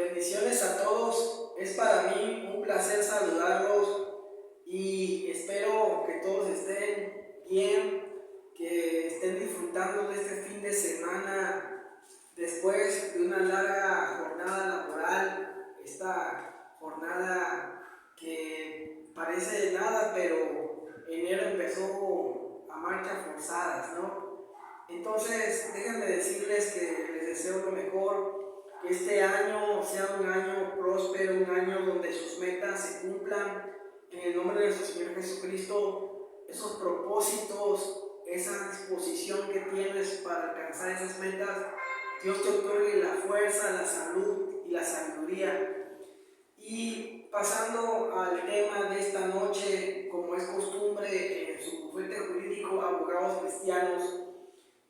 Bendiciones a todos. Es para mí un placer saludarlos y espero que todos estén bien, que estén disfrutando de este fin de semana después de una larga jornada laboral. Esta jornada que parece de nada, pero enero empezó a marchas forzadas, ¿no? Entonces, déjenme decirles que les deseo lo mejor, que este año sea un año próspero, un año donde sus metas se cumplan. En el nombre de nuestro Señor Jesucristo, esos propósitos, esa disposición que tienes para alcanzar esas metas, Dios te otorgue la fuerza, la salud y la sabiduría. Y pasando al tema de esta noche, como es costumbre en su bufete jurídico Abogados Cristianos,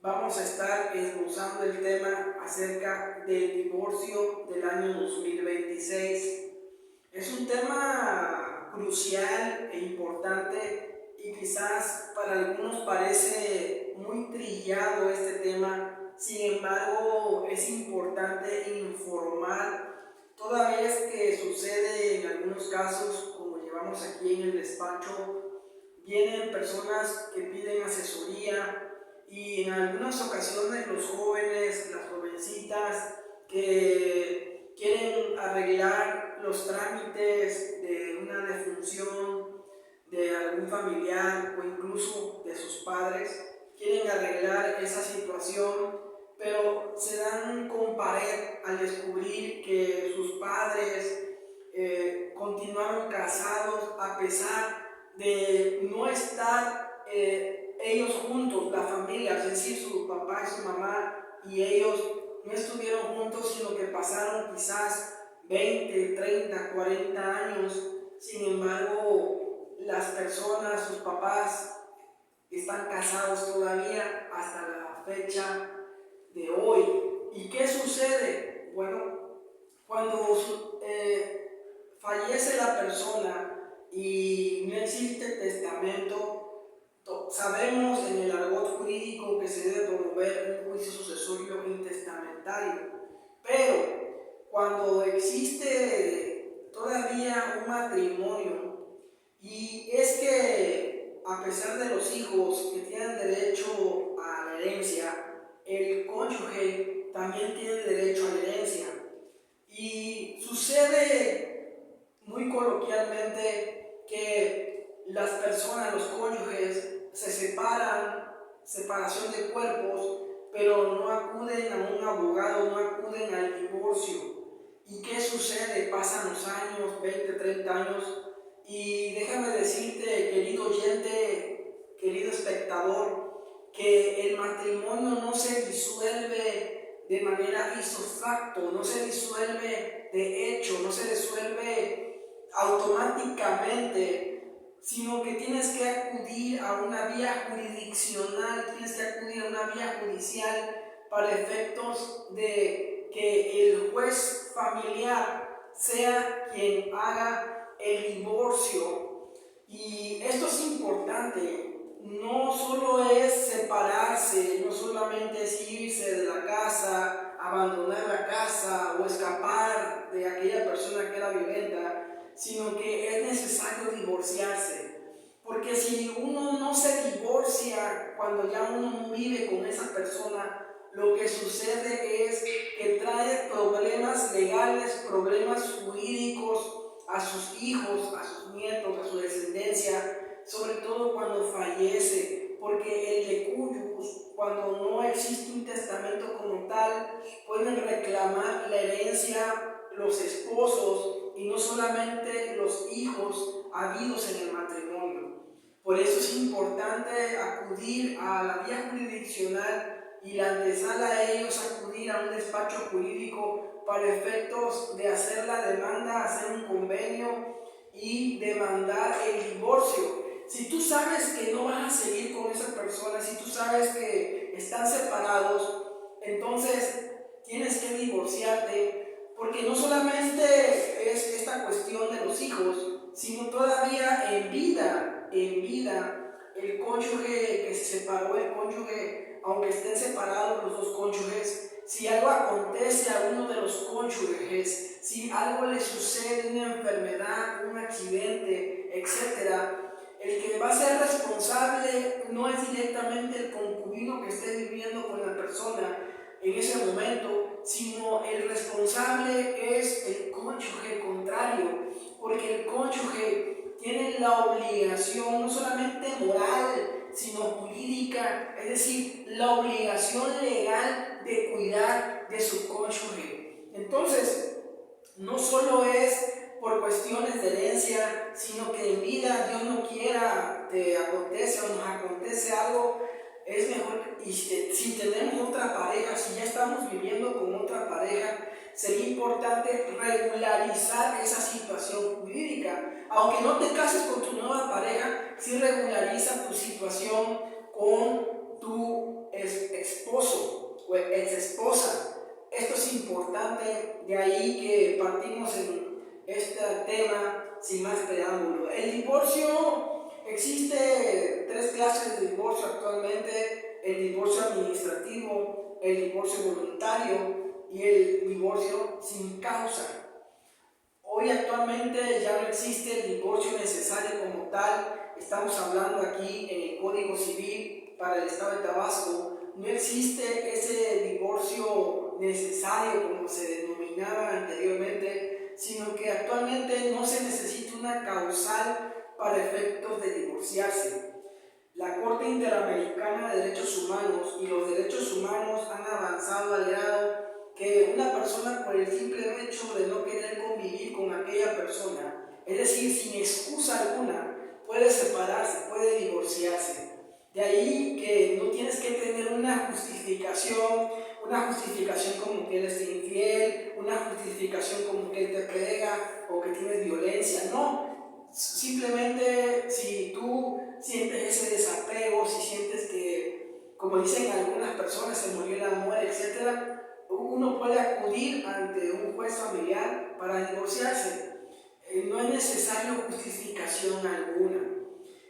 vamos a estar esbozando el tema acerca del divorcio del año 2026. Es un tema crucial e importante y quizás para algunos parece muy trillado este tema. Sin embargo, es importante informar, toda vez que sucede en algunos casos, como llevamos aquí en el despacho, vienen personas que piden asesoría. Y en algunas ocasiones los jóvenes, las jovencitas que quieren arreglar los trámites de una defunción de algún familiar o incluso de sus padres, quieren arreglar esa situación, pero se dan con pared al descubrir que sus padres continuaron casados a pesar de no estar ellos juntos, la familia, es decir, su papá y su mamá y ellos no estuvieron juntos, sino que pasaron quizás 20, 30, 40 años. Sin embargo, las personas, sus papás, están casados todavía hasta la fecha de hoy. ¿Y qué sucede? Bueno, cuando fallece la persona y no existe testamento, sabemos en el argot jurídico que se debe promover un juicio sucesorio intestamentario, pero cuando existe todavía un matrimonio, y es que a pesar de los hijos que tienen derecho a la herencia, el cónyuge también tiene derecho a la herencia. Y sucede muy coloquialmente que las personas, los cónyuges, se separan, separación de cuerpos, pero no acuden a un abogado, no acuden al divorcio. ¿Y qué sucede? Pasan los años, 20, 30 años, y déjame decirte, querido oyente, querido espectador, que el matrimonio no se disuelve de manera ipso facto, no se disuelve de hecho, no se disuelve automáticamente, sino que tienes que acudir a una vía jurisdiccional, tienes que acudir a una vía judicial para efectos de que el juez familiar sea quien haga el divorcio. Y esto es importante, no solo es separarse, no solamente es irse de la casa, abandonar la casa o escapar de aquella persona que era violenta, sino que es necesario divorciarse. Porque si uno no se divorcia cuando ya uno no vive con esa persona, lo que sucede es que trae problemas legales, problemas jurídicos a sus hijos, a sus nietos, a su descendencia, sobre todo cuando fallece, porque el decuyus, cuando no existe un testamento como tal, pueden reclamar la herencia los esposos y no solamente los hijos habidos en el matrimonio. Por eso es importante acudir a la vía jurisdiccional y la antesala a ellos acudir a un despacho jurídico para efectos de hacer la demanda, hacer un convenio y demandar el divorcio. Si tú sabes que no vas a seguir con esa persona, si tú sabes que están separados, entonces tienes que divorciarte, porque no solamente es esta cuestión de los hijos, sino todavía en vida, el cónyuge que se separó, el cónyuge, aunque estén separados los dos cónyuges, si algo acontece a uno de los cónyuges, si algo le sucede, una enfermedad, un accidente, etc., el que va a ser responsable no es directamente el concubino que esté viviendo con la persona en ese momento, sino el responsable es el cónyuge contrario, porque el cónyuge tiene la obligación no solamente moral, sino jurídica, es decir, la obligación legal de cuidar de su cónyuge. Entonces, no solo es por cuestiones de herencia, sino que en vida, Dios no quiera, te acontece o nos acontece algo, es mejor, y si tenemos otra pareja, si ya estamos viviendo con otra pareja, sería importante regularizar esa situación jurídica. Aunque no te cases con tu nueva pareja, sí regulariza tu situación con tu esposo o ex esposa. Esto es importante, de ahí que partimos en este tema sin más preámbulo. El divorcio, existe 3 clases de divorcio actualmente: el divorcio administrativo, el divorcio voluntario y el divorcio sin causa. Hoy actualmente ya no existe el divorcio necesario como tal. Estamos hablando aquí en el Código Civil para el Estado de Tabasco. No existe ese divorcio necesario como se denominaba anteriormente, sino que actualmente no se necesita una causal para efectos de divorciarse. La Corte Interamericana de Derechos Humanos y los derechos humanos han avanzado al grado que una persona, por el simple hecho de no querer convivir con aquella persona, es decir, sin excusa alguna, puede separarse, puede divorciarse. De ahí que no tienes que tener una justificación como que él es infiel, una justificación como que él te pega o que tienes violencia. No, simplemente si tú sientes ese desapego, si sientes que, como dicen algunas personas, se murió el amor, etc., uno puede acudir ante un juez familiar para divorciarse. No es necesario justificación alguna.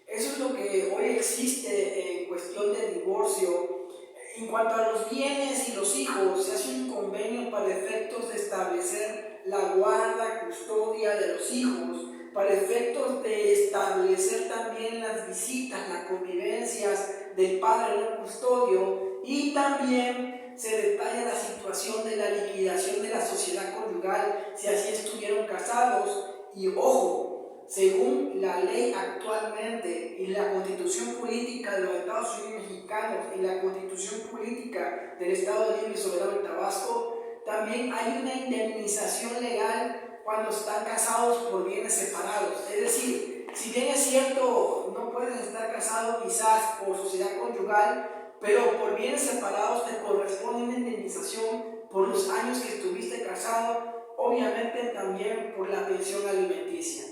Eso es lo que hoy existe en cuestión de divorcio. En cuanto a los bienes y los hijos, se hace un convenio para efectos de establecer la guarda, custodia de los hijos, para efectos de establecer también las visitas, las convivencias del padre en el custodio, y también se detalla la situación de la liquidación de la sociedad conyugal si así estuvieron casados. Y ojo, según la ley actualmente y la Constitución Política de los Estados Unidos Mexicanos y la Constitución Política del Estado Libre y Soberano de Tabasco, también hay una indemnización legal cuando están casados por bienes separados. Es decir, si bien es cierto, no puedes estar casado quizás por sociedad conyugal, pero por bienes separados te corresponde una indemnización por los años que estuviste casado, obviamente también por la pensión alimenticia.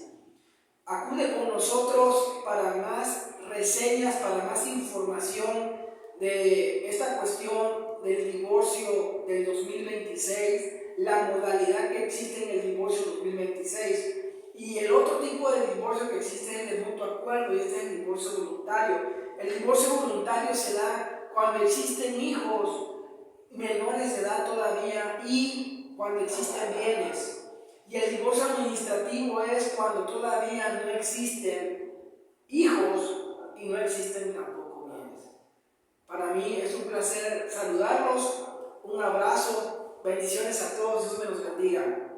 Acude con nosotros para más reseñas, para más información de esta cuestión del divorcio del 2026, la modalidad que existe en el divorcio 2026 y el otro tipo de divorcio que existe es el de mutuo acuerdo, y este es el divorcio voluntario. El divorcio voluntario se da cuando existen hijos menores de edad todavía y cuando existen bienes. Y el divorcio administrativo es cuando todavía no existen hijos y no existen tampoco bienes. Para mí es un placer saludarlos, un abrazo, bendiciones a todos, Dios me los bendiga.